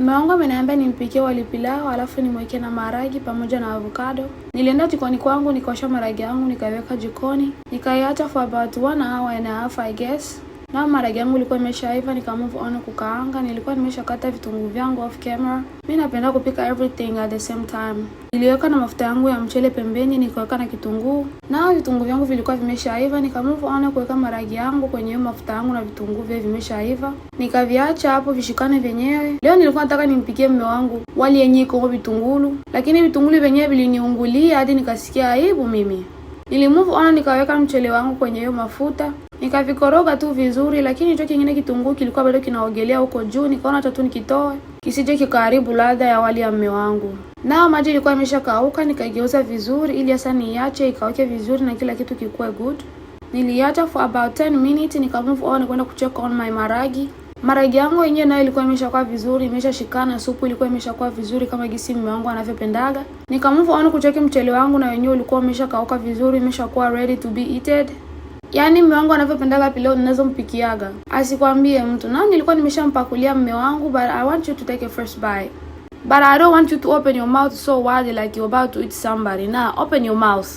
Mume wangu ameniambia nimpikie wali pilau alafu nimweke na maharagi pamoja na avocado. Nilienda jikoni kwangu nikaosha maharagi yangu nikaweka jikoni. Nikaiacha for about 1 hour and a half I guess. Na maharagi yangu ilikuwa imeshaiva nikamove on kukaanga. Nilikuwa nimeshakata vitunguu vyangu off camera. Mimi napenda kupika everything at the same time. Niliweka na mafuta yangu ya mchele pembeni nikaweka na kitunguu. Na vitunguu vyangu vilikuwa vimeshaiva nikamove on kuweka maharagi yangu kwenye mafuta yangu na vitunguu vile vimeshaiva. Nikaviacha hapo vishikane vyenyewe. Leo nilikuwa nataka nimpikie mume wangu wali yenyewe iko vitungulu, lakini vitungulu vyenyewe viliniungulia hadi nikasikia aibu mimi. Nilimove on nikaweka mchele wangu kwenye hiyo mafuta. Nikavikoroga tu vizuri, lakini hicho kingine kitunguu kilikuwa bado kinaogelea huko juu. Nikaona hata tu nikitoe kisije kikaharibu ladha ya wali ya mume wangu. Nao maji ilikuwa imeshakauka, nikageuza vizuri ili sasa niache ikauke vizuri na kila kitu kikuwe good. Niliacha for about 10 minutes nikamove on kwenda kucheck on my maragi. Maragi yangu yenyewe nayo ilikuwa imeshakuwa vizuri, imeshashikana, supu ilikuwa imeshakuwa vizuri kama gisi mume wangu anavyopendaga. Nikamove on kucheki mchele wangu na wenyewe ulikuwa umeshakauka vizuri, imeshakuwa ready to be eaten. Yaani mume wangu anavyopendaga pilau ninazompikiaga asikwambie mtu. Na nilikuwa nimeshampakulia mume wangu, but I want you to take a first bite. But I don't want you to open your mouth so wide like you're about to eat somebody. Nah, open your mouth.